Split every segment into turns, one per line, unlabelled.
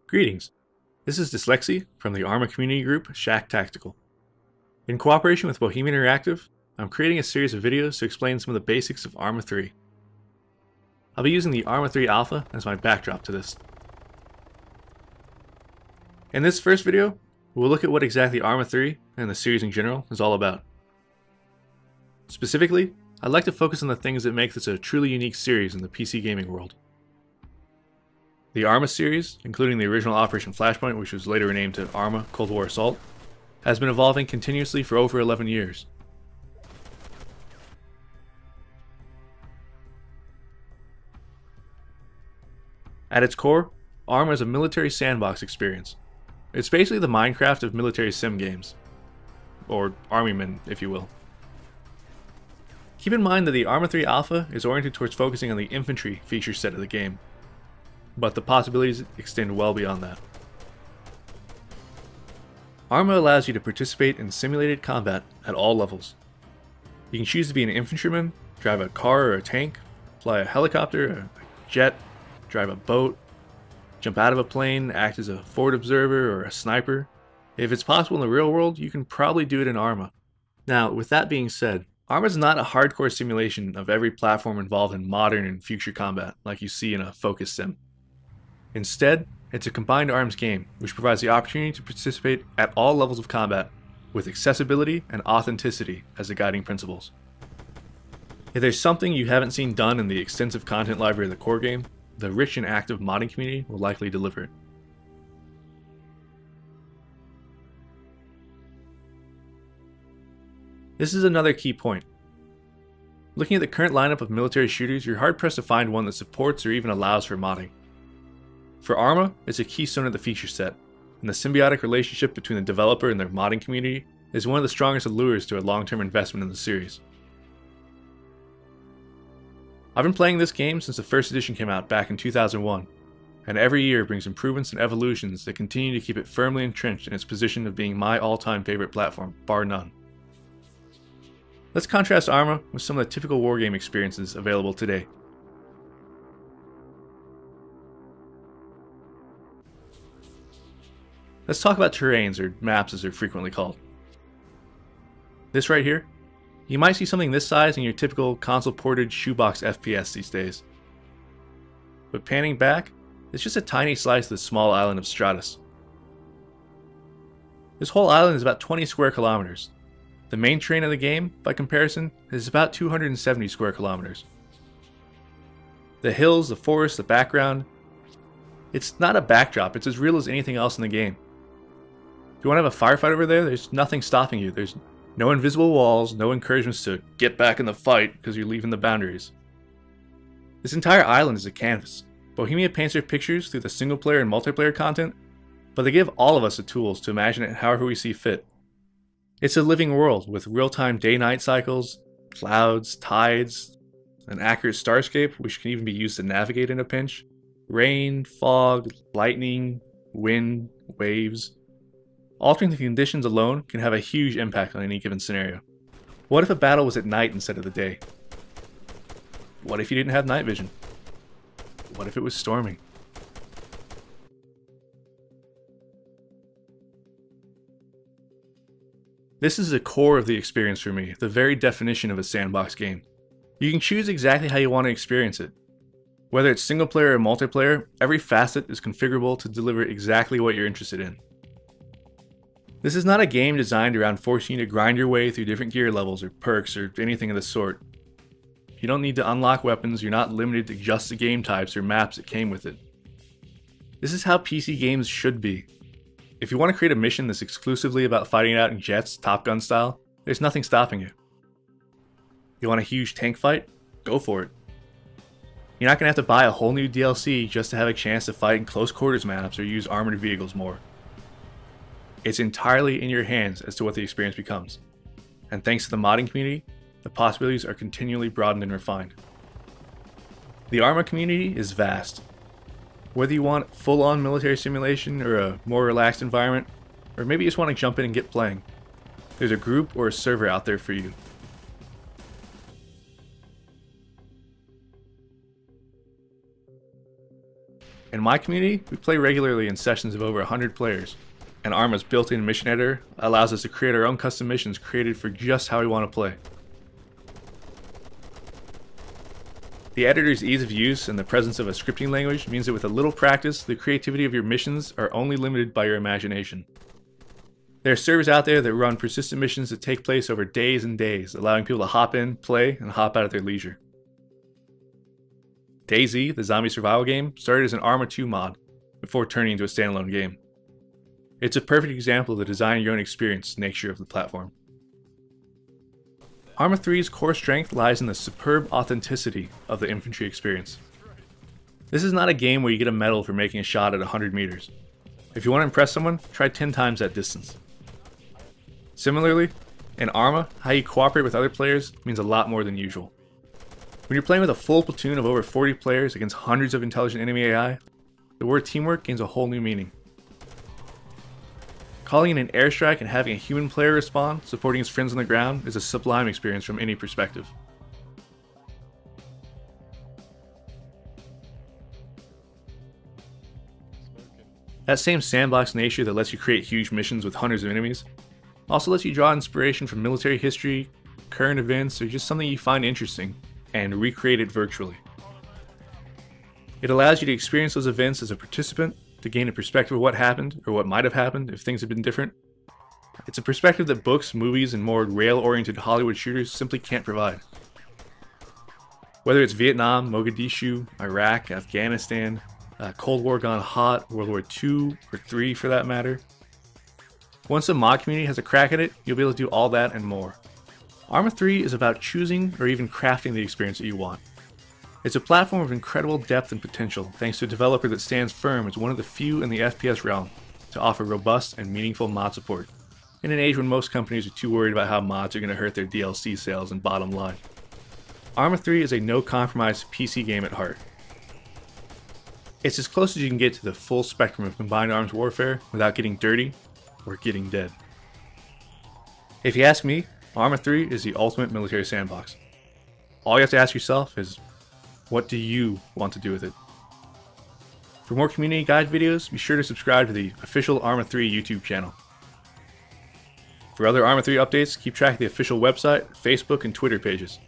Greetings, this is Dyslexy from the Arma community group Shack Tactical. In cooperation with Bohemian Interactive, I'm creating a series of videos to explain some of the basics of Arma 3. I'll be using the Arma 3 Alpha as my backdrop to this. In this first video, we'll look at what exactly Arma 3 and the series in general is all about. Specifically, I'd like to focus on the things that make this a truly unique series in the PC gaming world. The Arma series, including the original Operation Flashpoint, which was later renamed to Arma Cold War Assault, has been evolving continuously for over 11 years. At its core, Arma is a military sandbox experience. It's basically the Minecraft of military sim games. Or Armymen, if you will. Keep in mind that the Arma 3 Alpha is oriented towards focusing on the infantry feature set of the game, but the possibilities extend well beyond that. Arma allows you to participate in simulated combat at all levels. You can choose to be an infantryman, drive a car or a tank, fly a helicopter, a jet, drive a boat, jump out of a plane, act as a forward observer or a sniper. If it's possible in the real world, you can probably do it in Arma. Now, with that being said, Arma is not a hardcore simulation of every platform involved in modern and future combat like you see in a focus sim. Instead, it's a combined arms game, which provides the opportunity to participate at all levels of combat, with accessibility and authenticity as the guiding principles. If there's something you haven't seen done in the extensive content library of the core game, the rich and active modding community will likely deliver it. This is another key point. Looking at the current lineup of military shooters, you're hard-pressed to find one that supports or even allows for modding. For Arma, it's a keystone of the feature set, and the symbiotic relationship between the developer and their modding community is one of the strongest allures to a long-term investment in the series. I've been playing this game since the first edition came out back in 2001, and every year brings improvements and evolutions that continue to keep it firmly entrenched in its position of being my all-time favorite platform, bar none. Let's contrast Arma with some of the typical wargame experiences available today. Let's talk about terrains, or maps as they're frequently called. This right here, you might see something this size in your typical console-ported shoebox FPS these days. But panning back, it's just a tiny slice of the small island of Stratus. This whole island is about 20 square kilometers. The main terrain of the game, by comparison, is about 270 square kilometers. The hills, the forest, the background, it's not a backdrop, it's as real as anything else in the game. If you want to have a firefight over there, there's nothing stopping you. There's no invisible walls, no encouragements to get back in the fight because you're leaving the boundaries. This entire island is a canvas. Bohemia paints their pictures through the single player and multiplayer content, but they give all of us the tools to imagine it however we see fit. It's a living world with real-time day-night cycles, clouds, tides, an accurate starscape which can even be used to navigate in a pinch, rain, fog, lightning, wind, waves. Altering the conditions alone can have a huge impact on any given scenario. What if a battle was at night instead of the day? What if you didn't have night vision? What if it was storming? This is the core of the experience for me, the very definition of a sandbox game. You can choose exactly how you want to experience it. Whether it's single player or multiplayer, every facet is configurable to deliver exactly what you're interested in. This is not a game designed around forcing you to grind your way through different gear levels or perks or anything of the sort. You don't need to unlock weapons, you're not limited to just the game types or maps that came with it. This is how PC games should be. If you want to create a mission that's exclusively about fighting it out in jets, Top Gun style, there's nothing stopping you. You want a huge tank fight? Go for it. You're not going to have to buy a whole new DLC just to have a chance to fight in close quarters maps or use armored vehicles more. It's entirely in your hands as to what the experience becomes. And thanks to the modding community, the possibilities are continually broadened and refined. The Arma community is vast. Whether you want full-on military simulation or a more relaxed environment, or maybe you just want to jump in and get playing, there's a group or a server out there for you. In my community, we play regularly in sessions of over 100 players, and Arma's built-in mission editor allows us to create our own custom missions created for just how we want to play. The editor's ease of use and the presence of a scripting language means that with a little practice, the creativity of your missions are only limited by your imagination. There are servers out there that run persistent missions that take place over days and days, allowing people to hop in, play, and hop out at their leisure. DayZ, the zombie survival game, started as an Arma 2 mod, before turning into a standalone game. It's a perfect example of the design your own experience nature of the platform. Arma 3's core strength lies in the superb authenticity of the infantry experience. This is not a game where you get a medal for making a shot at 100 meters. If you want to impress someone, try 10 times that distance. Similarly, in Arma, how you cooperate with other players means a lot more than usual. When you're playing with a full platoon of over 40 players against hundreds of intelligent enemy AI, the word teamwork gains a whole new meaning. Calling in an airstrike and having a human player respond, supporting his friends on the ground, is a sublime experience from any perspective. That same sandbox nature that lets you create huge missions with hundreds of enemies also lets you draw inspiration from military history, current events, or just something you find interesting, and recreate it virtually. It allows you to experience those events as a participant, to gain a perspective of what happened, or what might have happened if things had been different. It's a perspective that books, movies, and more rail-oriented Hollywood shooters simply can't provide. Whether it's Vietnam, Mogadishu, Iraq, Afghanistan, Cold War gone hot, World War II, or III for that matter. Once the mod community has a crack at it, you'll be able to do all that and more. Arma 3 is about choosing or even crafting the experience that you want. It's a platform of incredible depth and potential thanks to a developer that stands firm as one of the few in the FPS realm to offer robust and meaningful mod support, in an age when most companies are too worried about how mods are going to hurt their DLC sales and bottom line. Arma 3 is a no-compromise PC game at heart. It's as close as you can get to the full spectrum of combined arms warfare without getting dirty or getting dead. If you ask me, Arma 3 is the ultimate military sandbox. All you have to ask yourself is, what do you want to do with it? For more community guide videos, be sure to subscribe to the official Arma 3 YouTube channel. For other Arma 3 updates, keep track of the official website, Facebook, and Twitter pages.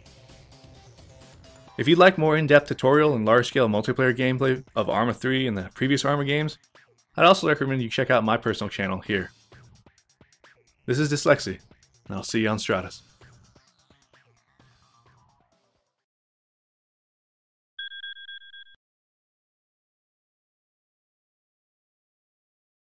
If you'd like more in-depth tutorial and large-scale multiplayer gameplay of Arma 3 and the previous Arma games, I'd also recommend you check out my personal channel here. This is Dyslexy, and I'll see you on Stratus.